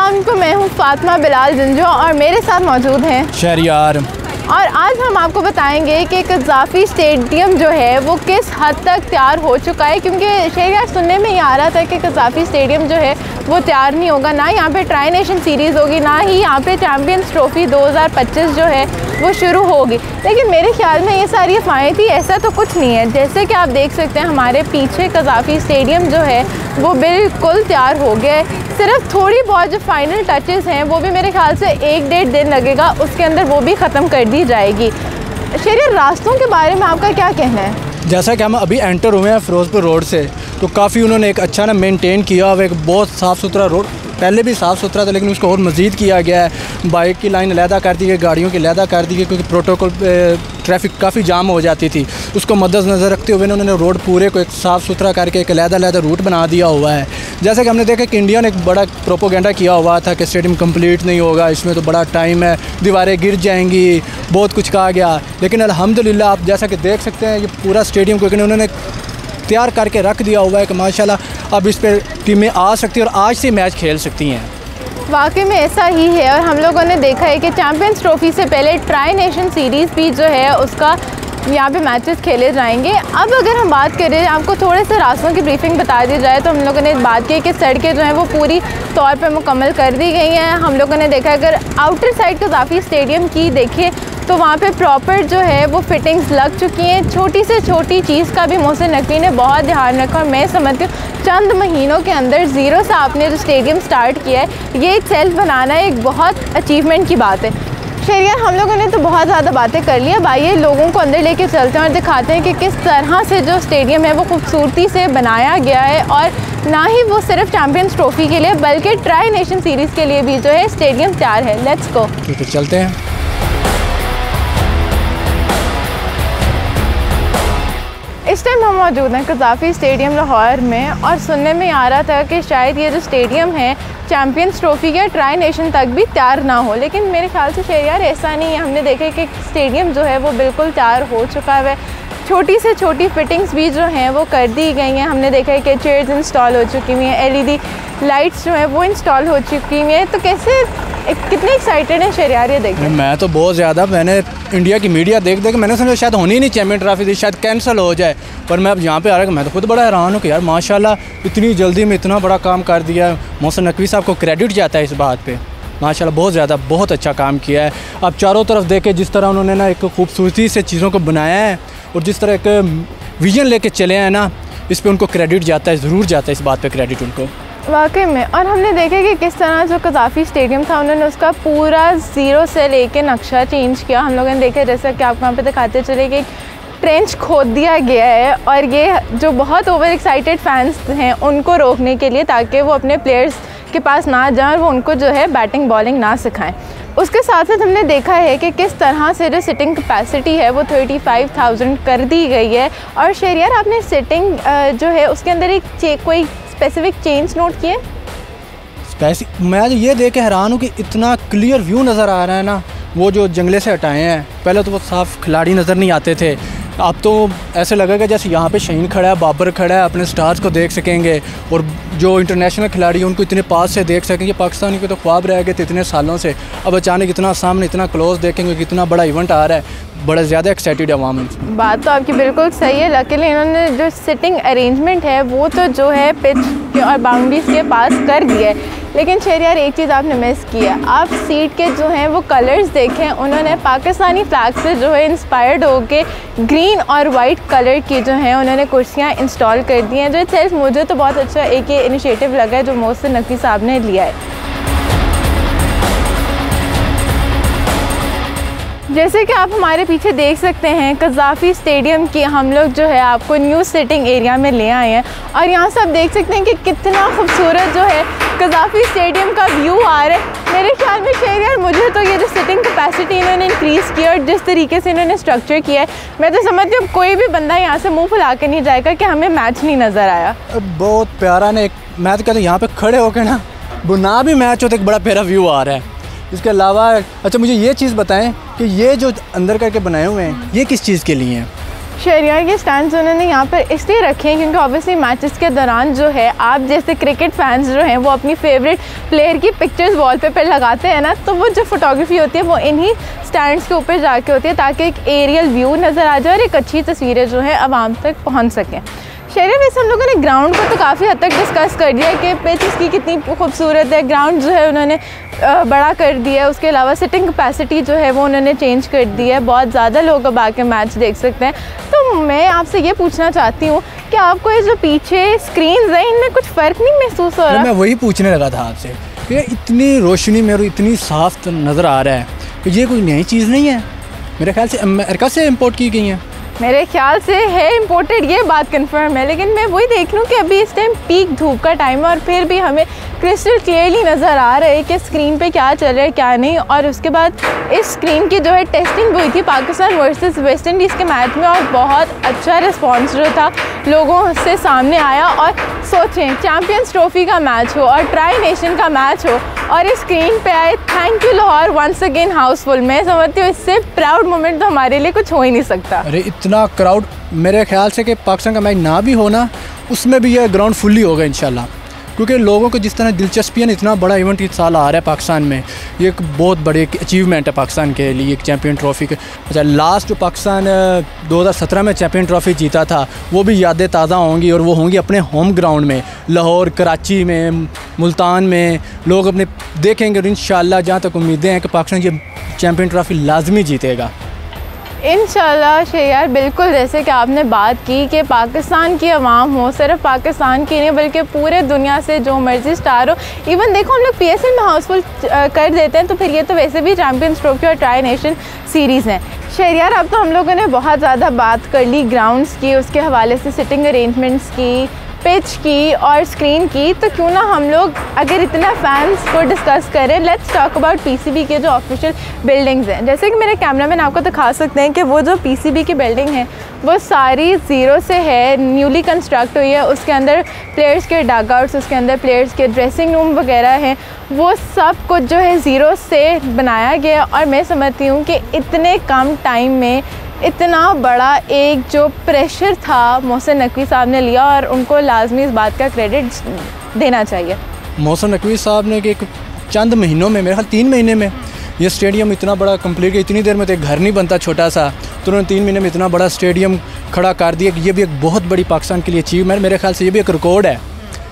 अस्सलाम वालेकुम, मैं हूँ फातिमा बिलाल जंजो और मेरे साथ मौजूद हैं शहरियार। और आज हम आपको बताएंगे कि कज़ाफ़ी स्टेडियम जो है वो किस हद तक तैयार हो चुका है, क्योंकि शहरियार सुनने में ही आ रहा था कि कज़ाफ़ी स्टेडियम जो है वो तैयार नहीं होगा, ना यहाँ पे ट्राई नेशन सीरीज़ होगी, ना ही यहाँ पे चैम्पियंस ट्रॉफ़ी 2025 जो है वो शुरू होगी। लेकिन मेरे ख्याल में ये सारी अफवाहें थी, ऐसा तो कुछ नहीं है। जैसे कि आप देख सकते हैं हमारे पीछे कज़ाफ़ी स्टेडियम जो है वो बिल्कुल तैयार हो गया है। सिर्फ थोड़ी बहुत जो फाइनल टचेस हैं वो भी मेरे ख्याल से 1-1.5 दिन लगेगा, उसके अंदर वो भी ख़त्म कर दी जाएगी। शहरियार, रास्तों के बारे में आपका क्या कहना है? जैसा कि हम अभी एंटर हुए हैं फ़िरोज़पुर रोड से, तो काफ़ी उन्होंने एक अच्छा ना मेंटेन किया हुआ, एक बहुत साफ़ सुथरा रोड, पहले भी साफ़ सुथरा था लेकिन उसको और मज़ीद किया गया है। बाइक की लाइन अलहदा कर दी गई, गाड़ियों की अलहदा कर दी गई, क्योंकि प्रोटोकॉल ट्रैफिक काफ़ी जाम हो जाती थी। उसको मद्देनज़र रखते हुए उन्होंने रोड पूरे को एक साफ़ सुथरा करके एक अलहदा रूट बना दिया हुआ है। जैसे कि हमने देखा कि इंडिया ने एक बड़ा प्रोपोगेंडा किया हुआ था कि स्टेडियम कंप्लीट नहीं होगा, इसमें तो बड़ा टाइम है, दीवारें गिर जाएंगी, बहुत कुछ कहा गया। लेकिन अल्हम्दुलिल्लाह आप जैसा कि देख सकते हैं ये पूरा स्टेडियम को उन्होंने तैयार करके रख दिया हुआ है कि माशाल्लाह अब इस पर टीमें आ सकती हैं और आज से मैच खेल सकती हैं। वाकई में ऐसा ही है, और हम लोगों ने देखा है कि चैम्पियंस ट्रॉफ़ी से पहले ट्राई नेशन सीरीज़ भी जो है उसका यहाँ पे मैचेस खेले जाएंगे। अब अगर हम बात करें, आपको थोड़े से रास्तों की ब्रीफिंग बता दी जाए, तो हम लोगों ने बात की कि सड़कें जो हैं वो पूरी तौर पे मुकम्मल कर दी गई हैं। हम लोगों ने देखा अगर आउटर साइड कज़ाफ़ी स्टेडियम की देखिए तो वहाँ पे प्रॉपर जो है वो फिटिंग्स लग चुकी हैं। छोटी से छोटी चीज़ का भी मोहसिन नकवी ने बहुत ध्यान रखा, और मैं समझती हूँ चंद महीनों के अंदर ज़ीरो से आपने जो स्टेडियम स्टार्ट किया है, ये सेल्फ बनाना एक बहुत अचीवमेंट की बात है। शहरियार, हम लोगों ने तो बहुत ज़्यादा बातें कर ली, अब आइए लोगों को अंदर लेके चलते हैं और दिखाते हैं कि किस तरह से जो स्टेडियम है वो खूबसूरती से बनाया गया है। और ना ही वो सिर्फ चैम्पियंस ट्रॉफ़ी के लिए बल्कि ट्राई नेशन सीरीज़ के लिए भी जो है स्टेडियम तैयार है। लेट्स गो, ठीक है, चलते हैं। इस टाइम हम मौजूद हैं कज़ाफ़ी स्टेडियम लाहौर में, और सुनने में आ रहा था कि शायद ये जो स्टेडियम है चैम्पियंस ट्रॉफ़ी या ट्राई नेशन तक भी तैयार ना हो। लेकिन मेरे ख्याल से शहरियार ऐसा नहीं है। हमने देखा कि स्टेडियम जो है वो बिल्कुल तैयार हो चुका है, छोटी से छोटी फिटिंग्स भी जो हैं वो कर दी गई हैं। हमने देखा है कि चेयर्स इंस्टॉल हो चुकी हुई हैं, LED लाइट्स जो हैं वो इंस्टॉल हो चुकी हुई हैं। तो कैसे कितने एक्साइटेड हैं शहरियार ये देखें? मैं तो बहुत ज़्यादा, मैंने इंडिया की मीडिया देख के मैंने समझा शायद होनी ही नहीं चैम्पियन ट्रॉफी थी, शायद कैंसिल हो जाए, पर मैं अब यहाँ पे आ रहा हूँ, मैं तो खुद बड़ा हैरान हूँ कि यार माशाल्लाह इतनी जल्दी में इतना बड़ा काम कर दिया। मोहसिन नकवी साहब को क्रेडिट जाता है इस बात पे, माशाल्लाह बहुत ज़्यादा, बहुत अच्छा काम किया है। अब चारों तरफ देखें जिस तरह उन्होंने ना एक खूबसूरती से चीज़ों को बनाया है और जिस तरह एक विजन लेके चले हैं ना, इस पर उनको क्रेडिट जाता है, ज़रूर जाता है इस बात पर क्रेडिट उनको, वाकई में। और हमने देखा कि किस तरह जो कज़ाफ़ी स्टेडियम था उन्होंने उसका पूरा ज़ीरो से लेके नक्शा चेंज किया। हम लोगों ने देखा, जैसा कि आपको यहाँ पे दिखाते चले, कि ट्रेंच खोद दिया गया है, और ये जो बहुत ओवर एक्साइटेड फैंस हैं उनको रोकने के लिए, ताकि वो अपने प्लेयर्स के पास ना जाएं और वो उनको जो है बैटिंग बॉलिंग ना सिखाएं। उसके साथ साथ हमने देखा है कि किस तरह से जो सिटिंग कैपेसिटी है वो 35,000 कर दी गई है। और शहरियार, आपने सिटिंग जो है उसके अंदर एक कोई स्पेसिफिक चेंज नोट किए? मैं ये देख के हैरान हूँ कि इतना क्लियर व्यू नज़र आ रहा है ना, वो जो जंगले से हटाए हैं, पहले तो वो साफ़ खिलाड़ी नज़र नहीं आते थे, अब तो ऐसे लगेगा जैसे यहाँ पे शहीन खड़ा है, बाबर खड़ा है, अपने स्टार्स को देख सकेंगे, और जो इंटरनेशनल खिलाड़ी हैं उनको इतने पास से देख सकेंगे। पाकिस्तानी के तो ख्वाब रह गए थे इतने सालों से, अब अचानक इतना सामने इतना क्लोज देखेंगे, कितना बड़ा इवेंट आ रहा है, बड़ा ज़्यादा एक्साइटेड है अवाम। बात तो आपकी बिल्कुल सही है, लेकिन इन्होंने जो सिटिंग अरेंजमेंट है वो तो जो है पिच और बाउंड्रीज के पास कर दिया है। लेकिन शहरियार, एक चीज़ आपने मिस की है, आप सीट के जो हैं वो कलर्स देखें, उन्होंने पाकिस्तानी फ्लैग से जो है इंस्पायर्ड होके ग्रीन और वाइट कलर की जो हैं उन्होंने कुर्सियाँ इंस्टॉल कर दी हैं, जो सेल्फ मुझे तो बहुत अच्छा एक ये इनिशिएटिव लगा है जो मोहसिन नकवी साहब ने लिया है। जैसे कि आप हमारे पीछे देख सकते हैं कज़ाफ़ी स्टेडियम की हम लोग जो है आपको न्यू सिटिंग एरिया में ले आए हैं, और यहाँ से आप देख सकते हैं कि कितना खूबसूरत जो है कज़ाफ़ी स्टेडियम का व्यू आ रहा है। मेरे ख्याल में शहरियार, मुझे तो ये जो सिटिंग कैपेसिटी इन्होंने इंक्रीज़ की और जिस तरीके से इन्होंने स्ट्रक्चर किया है, मैं तो समझती हूँ कोई भी बंदा यहाँ से मुँह फुला के नहीं जाएगा कि हमें मैच नहीं नज़र आया। बहुत प्यारा ने, मैं तो कहता हूँ यहाँ पर खड़े होकर ना बुना भी मैच हो तो एक बड़ा प्यारा व्यू आ रहा है। इसके अलावा अच्छा मुझे ये चीज़ बताएं कि ये जो अंदर करके बनाए हुए हैं ये किस चीज़ के लिए हैं? शहरियार के स्टैंड्स उन्होंने यहाँ पर इसलिए रखे हैं क्योंकि ऑब्वियसली मैचेस के दौरान जो है आप जैसे क्रिकेट फैंस जो हैं वो अपनी फेवरेट प्लेयर की पिक्चर्स वॉलपेपर लगाते हैं ना, तो वो जो फोटोग्राफी होती है वो इन्हीं स्टैंड्स के ऊपर जाके होती है ताकि एक एरियल व्यू नज़र आ जाए और एक अच्छी तस्वीरें जो हैं आवाम तक पहुँच सकें। शहर वैसे हम लोगों ने ग्राउंड को तो काफ़ी हद तक डिस्कस कर दिया कि पिच इसकी कितनी खूबसूरत है, ग्राउंड जो है उन्होंने बड़ा कर दिया है, उसके अलावा सिटिंग कैपेसिटी जो है वो उन्होंने चेंज कर दी है, बहुत ज़्यादा लोग अब आके मैच देख सकते हैं। तो मैं आपसे ये पूछना चाहती हूँ कि आपको ये जो पीछे स्क्रीन है इनमें कुछ फ़र्क नहीं महसूस हो रहा? मैं वही पूछने लगा था आपसे कि इतनी रोशनी में और इतनी साफ नज़र आ रहा है कि ये कोई नई चीज़ नहीं है, मेरे ख्याल से अमेरिका से इम्पोर्ट की गई हैं। मेरे ख्याल से है इम्पोर्टेड, ये बात कंफर्म है, लेकिन मैं वही देख लूँ कि अभी इस टाइम पीक धूप का टाइम है और फिर भी हमें क्रिस्टल क्लियरली नज़र आ रहा है कि स्क्रीन पे क्या चल रहा है क्या नहीं। और उसके बाद इस स्क्रीन की जो है टेस्टिंग हुई थी पाकिस्तान वर्सेस वेस्ट इंडीज़ के मैच में और बहुत अच्छा रिस्पॉन्स जो था लोगों से सामने आया। और सोचें चैम्पियंस ट्रॉफी का मैच हो और ट्राई नेशन का मैच हो और इस स्क्रीन पे आए thank you Lahore once again house full. मैं समझती हूँ इससे प्राउड मोमेंट तो हमारे लिए कुछ हो ही नहीं सकता। अरे इतना क्राउड, मेरे ख्याल से कि पाकिस्तान का मैच ना भी होना उसमें भी यह ग्राउंड फुल्ली होगा इंशाल्लाह, क्योंकि लोगों को जिस तरह दिलचस्पी है ना, इतना बड़ा इवेंट इस साल आ रहा है पाकिस्तान में, ये एक बहुत बड़ी अचीवमेंट है पाकिस्तान के लिए एक चैम्पियन ट्रॉफ़ी के। अच्छा, लास्ट जो पाकिस्तान 2017 में चैम्पियन ट्रॉफ़ी जीता था वो भी यादें ताज़ा होंगी और वो होंगी अपने होम ग्राउंड में, लाहौर, कराची में, मुल्तान में लोग अपने देखेंगे और इंशाल्लाह जहाँ तक उम्मीदें हैं कि पाकिस्तान ये चैम्पियन ट्रॉफ़ी लाजमी जीतेगा इंशाल्लाह। शहरियार बिल्कुल जैसे कि आपने बात की कि पाकिस्तान की आवाम हो, सिर्फ पाकिस्तान की नहीं बल्कि पूरे दुनिया से जो मर्जी स्टार हो, इवन देखो हम लोग PSL में हाउसफुल कर देते हैं तो फिर ये तो वैसे भी चैम्पियंस ट्रॉफी और ट्राई नेशन सीरीज़ हैं। शहरियार अब तो हम लोगों ने बहुत ज़्यादा बात कर ली ग्राउंड्स की, उसके हवाले से सिटिंग अरेंजमेंट्स की, पिच की और स्क्रीन की, तो क्यों ना हम लोग अगर इतना फैंस को डिस्कस करें, लेट्स टॉक अबाउट PCB के जो ऑफिशियल बिल्डिंग्स हैं। जैसे कि मेरे कैमरामैन आपको दिखा सकते हैं कि वो जो PCB की बिल्डिंग है वो सारी ज़ीरो से है, न्यूली कंस्ट्रक्ट हुई है, उसके अंदर प्लेयर्स के डग आउट्स, उसके अंदर प्लेयर्स के ड्रेसिंग रूम वगैरह हैं, वो सब कुछ जो है ज़ीरो से बनाया गया। और मैं समझती हूँ कि इतने कम टाइम में इतना बड़ा एक जो प्रेशर था मोहसिन नकवी साहब ने लिया और उनको लाजमी इस बात का क्रेडिट देना चाहिए। मोहसिन नकवी साहब ने कि एक चंद महीनों में, मेरे ख्याल 3 महीने में ये स्टेडियम इतना बड़ा कंप्लीट किया। इतनी देर में तो एक घर नहीं बनता छोटा सा, तो उन्होंने 3 महीने में इतना बड़ा स्टेडियम खड़ा कर दिया कि ये भी एक बहुत बड़ी पाकिस्तान के लिए अचीवमेंट, मेरे ख्याल से ये भी एक रिकॉर्ड है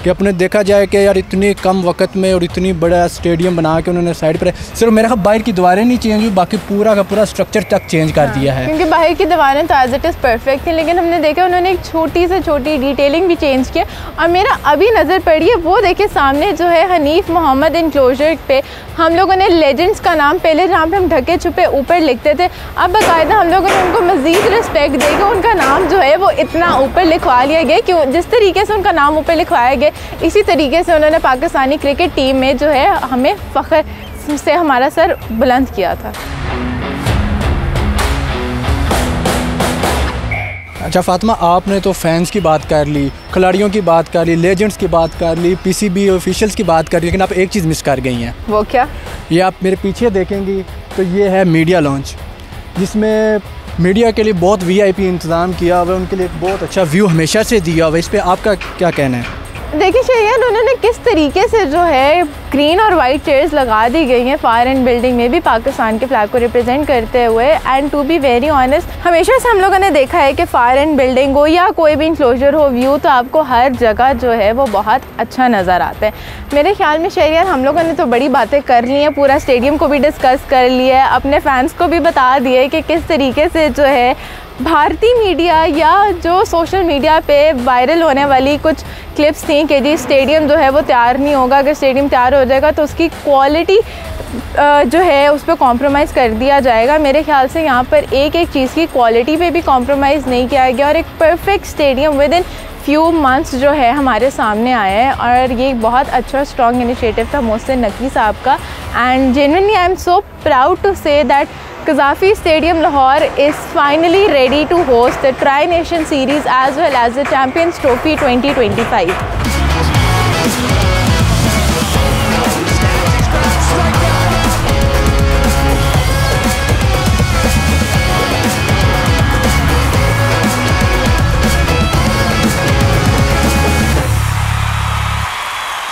कि अपने देखा जाए कि यार इतनी कम वक्त में और इतनी बड़ा स्टेडियम बना के उन्होंने साइड पर सिर्फ मेरे ख्याल बाहर की दीवारें नहीं चेंज हुई, बाकी पूरा का पूरा स्ट्रक्चर तक चेंज कर दिया है। क्योंकि बाहर की दीवारें तो एज इट इज़ परफेक्ट थी, लेकिन हमने देखा उन्होंने एक छोटी से छोटी डिटेलिंग भी चेंज किया। और मेरा अभी नज़र पड़ी है वो देखिए सामने जो है हनीफ मोहम्मद इनक्लोजर पे हम लोगों ने लेजेंड्स का नाम पहले जहाँ पे हम ढके छुपे ऊपर लिखते थे, अब बाकायदा हम लोगों ने उनको मज़ीद रिस्पेक्ट देकर उनका नाम जो है वो इतना ऊपर लिखवा लिया गया। क्यों जिस तरीके से उनका नाम ऊपर लिखवाया गया इसी तरीके से उन्होंने पाकिस्तानी क्रिकेट टीम में जो है हमें फ़ख्र से हमारा सर बुलंद किया था। अच्छा फ़ातिमा, आपने तो फैंस की बात कर ली, खिलाड़ियों की बात कर ली, लेजेंड्स की बात कर ली, PCB ऑफिशियल्स की बात कर ली, लेकिन आप एक चीज़ मिस कर गई हैं। वो क्या? ये आप मेरे पीछे देखेंगी तो ये है मीडिया लॉन्च, जिसमें मीडिया के लिए बहुत VIP इंतज़ाम किया हुआ है, उनके लिए एक बहुत अच्छा व्यू हमेशा से दिया हुआ है। इस पर आपका क्या कहना है? देखिए शहरियार उन्होंने किस तरीके से जो है ग्रीन और वाइट चेयर्स लगा दी गई हैं फायर एंड बिल्डिंग में भी पाकिस्तान के फ्लैग को रिप्रेजेंट करते हुए। And to be very honest, हमेशा से हम लोगों ने देखा है कि फायर एंड बिल्डिंग हो या कोई भी इंक्लोजर हो, व्यू तो आपको हर जगह जो है वो बहुत अच्छा नज़र आता है। मेरे ख्याल में शहरियार हम लोगों ने तो बड़ी बातें कर ली हैं, पूरा स्टेडियम को भी डिस्कस कर लिया है, अपने फैंस को भी बता दिया कि किस तरीके से जो है भारतीय मीडिया या जो सोशल मीडिया पे वायरल होने वाली कुछ क्लिप्स थी कि जी स्टेडियम जो है वो तैयार नहीं होगा, अगर स्टेडियम तैयार हो जाएगा तो उसकी क्वालिटी जो है उस पर कॉम्प्रोमाइज़ कर दिया जाएगा। मेरे ख्याल से यहाँ पर एक एक चीज़ की क्वालिटी पे भी कॉम्प्रोमाइज़ नहीं किया गया और एक perfect stadium with in few months जो है हमारे सामने आया है। और ये बहुत अच्छा स्ट्रॉन्ग इनिशिएटिव था मोहसिन नकवी साहब का। And genuinely I am so proud to say that Qaddafi Stadium Lahore is finally ready to host the Tri-Nation Series as well as the Champions Trophy 2025.